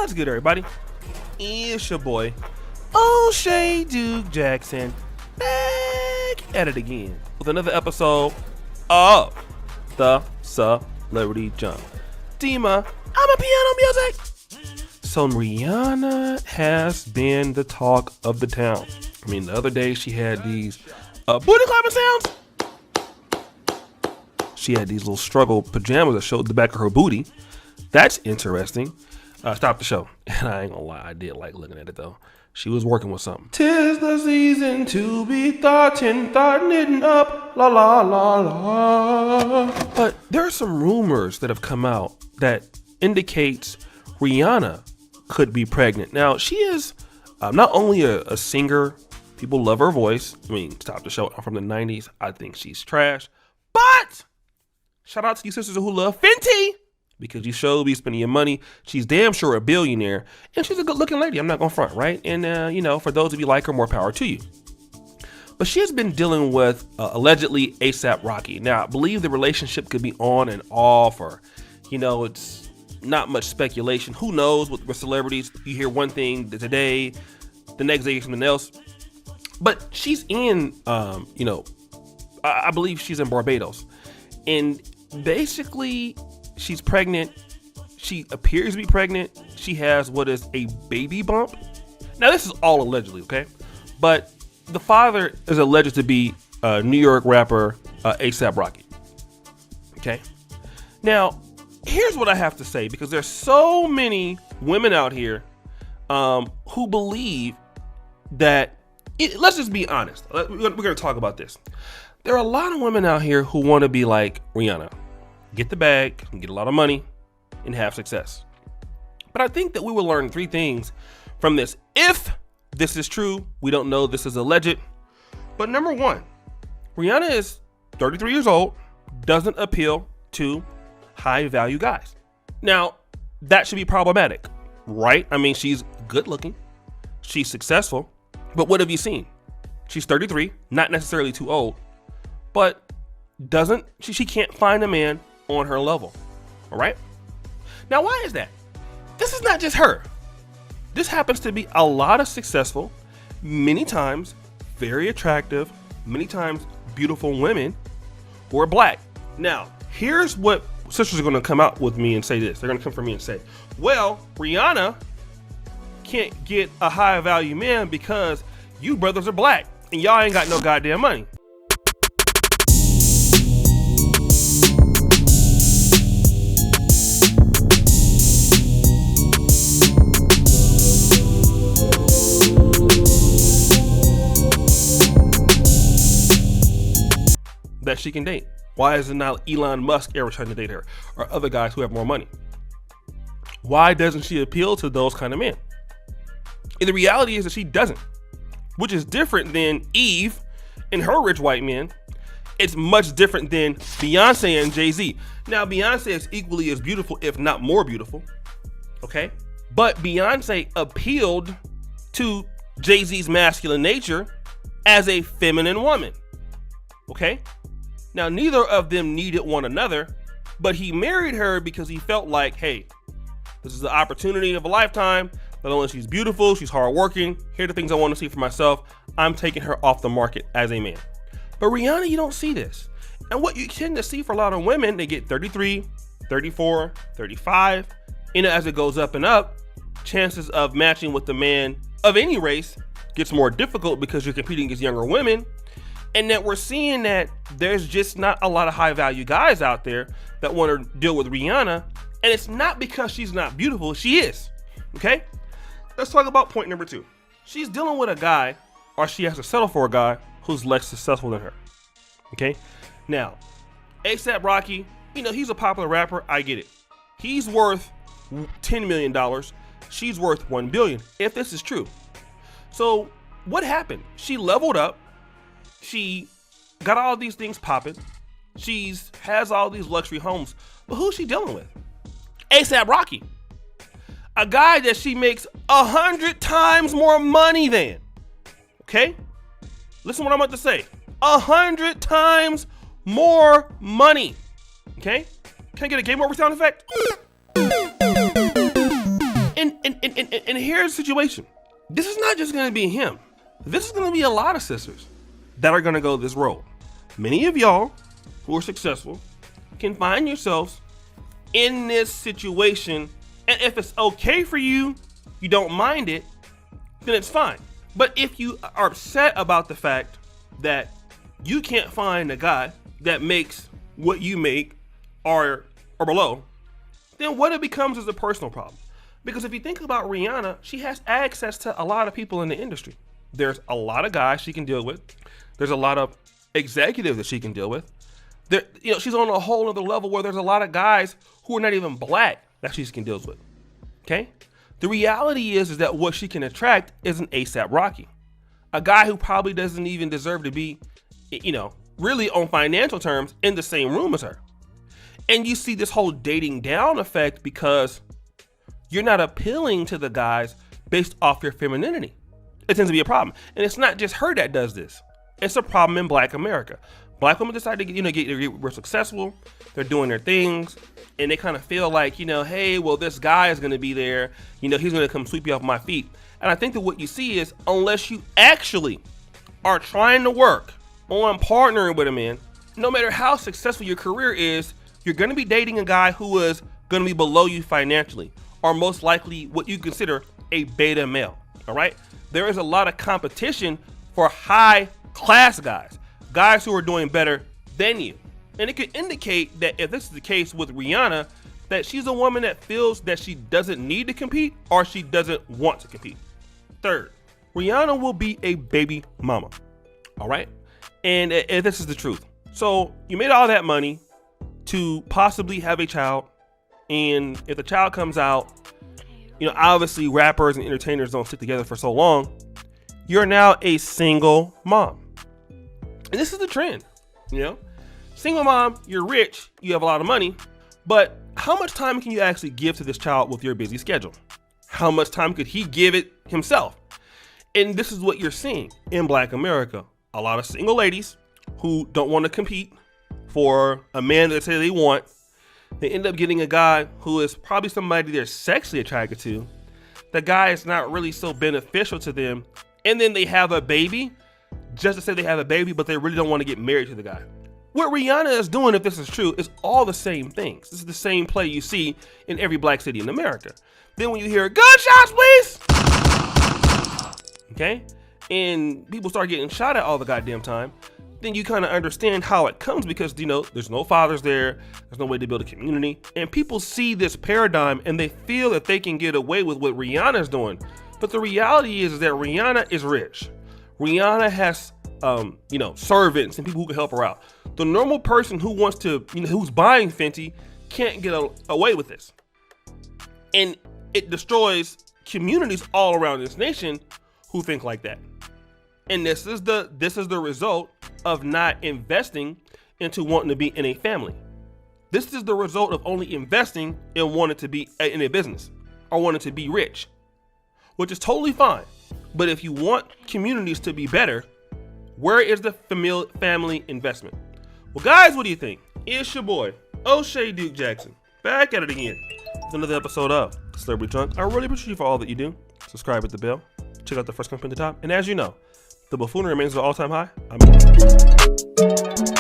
What's good, everybody? It's your boy, O'Shea Duke Jackson, back at it again with another episode of the Celebrity Jump. Dima, I'm a piano music. So Rihanna has been the talk of the town. I mean, the other day she had these booty clapping sounds. She had these little struggle pajamas that showed the back of her booty. That's interesting. Stop the show. And I ain't gonna lie, I did like looking at it though. She was working with something. 'Tis the season to be thoughtin' knitting up, la la la la. But there are some rumors that have come out that indicates Rihanna could be pregnant. Now, she is not only a singer, people love her voice. I mean, stop the show. I'm from the 90s. I think she's trash. But shout out to you sisters who love Fenty, because you show be spending your money. She's damn sure a billionaire, and she's a good looking lady. I'm not gonna front, right? And for those of you like her, more power to you. But she has been dealing with allegedly ASAP Rocky. Now, I believe the relationship could be on and off, or it's not much speculation. Who knows with celebrities? You hear one thing today, the next day something else. But she's in, I believe she's in Barbados, and basically, she's pregnant. She appears to be pregnant. She has what is a baby bump. Now, this is all allegedly, okay? But the father is alleged to be New York rapper ASAP Rocky. Okay? Now, here's what I have to say, because there's so many women out here who believe that, let's just be honest. We're going to talk about this. There are a lot of women out here who want to be like Rihanna. Get the bag, get a lot of money, and have success. But I think that we will learn three things from this. If this is true, we don't know, this is alleged. But number one, Rihanna is 33 years old, doesn't appeal to high value guys. Now, that should be problematic, right? I mean, she's good looking, she's successful, but what have you seen? She's 33, not necessarily too old, but she can't find a man on her level. All right. Now, why is that? This is not just her. This happens to be a lot of successful, many times very attractive, many times beautiful women who are black. Now, here's what sisters are going to come out with me and say this. They're going to come for me and say, well, Rihanna can't get a high value man because you brothers are black and y'all ain't got no goddamn money. That she can date. Why is it not Elon Musk ever trying to date her, or other guys who have more money? Why doesn't she appeal to those kind of men? And the reality is that she doesn't, which is different than Eve and her rich white men. It's much different than Beyonce and Jay-Z. Now, Beyonce is equally as beautiful, if not more beautiful. Okay, but Beyonce appealed to Jay-Z's masculine nature as a feminine woman. Okay. Now, neither of them needed one another, but he married her because he felt like, hey, this is the opportunity of a lifetime. Not only she's beautiful, she's hardworking. Here are the things I want to see for myself. I'm taking her off the market as a man. But Rihanna, you don't see this. And what you tend to see for a lot of women, they get 33, 34, 35. As it goes up and up, chances of matching with the man of any race gets more difficult because you're competing against younger women. And that we're seeing that there's just not a lot of high value guys out there that want to deal with Rihanna. And it's not because she's not beautiful. She is. Okay. Let's talk about point number two. She's dealing with a guy, or she has to settle for a guy who's less successful than her. Okay. Now, ASAP Rocky, he's a popular rapper. I get it. He's worth $10 million. She's worth $1 billion. If this is true. So what happened? She leveled up. She got all these things popping. She has all these luxury homes. But who's she dealing with? ASAP Rocky. A guy that she makes 100 times more money than. Okay? Listen what I'm about to say. 100 times more money. Okay? Can I get a game over sound effect? And And here's the situation. This is not just going to be him. This is going to be a lot of sisters that are going to go this road. Many of y'all who are successful can find yourselves in this situation. And if it's okay for you, you don't mind it, then it's fine. But if you are upset about the fact that you can't find a guy that makes what you make or below, then what it becomes is a personal problem. Because if you think about Rihanna, she has access to a lot of people in the industry. There's a lot of guys she can deal with. There's a lot of executives that she can deal with. There, she's on a whole other level where there's a lot of guys who are not even black that she can deal with. Okay? The reality is that what she can attract is an ASAP Rocky. A guy who probably doesn't even deserve to be, really on financial terms in the same room as her. And you see this whole dating down effect because you're not appealing to the guys based off your femininity. It tends to be a problem. And it's not just her that does this. It's a problem in Black America. Black women decide to get successful. They're doing their things. And they kind of feel like, hey, well, this guy is going to be there. He's going to come sweep you off my feet. And I think that what you see is unless you actually are trying to work on partnering with a man, no matter how successful your career is, you're going to be dating a guy who is going to be below you financially, or most likely what you consider a beta male. All right. There is a lot of competition for high class guys who are doing better than you. And it could indicate that if this is the case with Rihanna, that she's a woman that feels that she doesn't need to compete or she doesn't want to compete. Third, Rihanna will be a baby mama. All right. And this is the truth. So you made all that money to possibly have a child. And if the child comes out, obviously rappers and entertainers don't stick together for so long. You're now a single mom. And this is the trend, Single mom, you're rich, you have a lot of money, but how much time can you actually give to this child with your busy schedule? How much time could he give it himself? And this is what you're seeing in Black America. A lot of single ladies who don't want to compete for a man that they say they want. They end up getting a guy who is probably somebody they're sexually attracted to. The guy is not really so beneficial to them. And then they have a baby just to say they have a baby, but they really don't want to get married to the guy. What Rihanna is doing, if this is true, is all the same things. This is the same play you see in every black city in America. Then when you hear gunshots, please, okay, and people start getting shot at all the goddamn time, then you kind of understand how it comes because, there's no fathers there. There's no way to build a community. And people see this paradigm and they feel that they can get away with what Rihanna's doing. But the reality is that Rihanna is rich. Rihanna has, servants and people who can help her out. The normal person who wants to, who's buying Fenty can't get away with this. And it destroys communities all around this nation who think like that. And this is the result of not investing into wanting to be in a family. This is the result of only investing in wanting to be in a business or wanting to be rich, which is totally fine. But if you want communities to be better, where is the family investment? Well, guys, what do you think? It's your boy, O'Shea Duke Jackson, back at it again with another episode of The Celebrity Trunk. I really appreciate you for all that you do. Subscribe with the bell. Check out the first comment at the top. And as you know, the buffoonery remains at an all-time high. I'm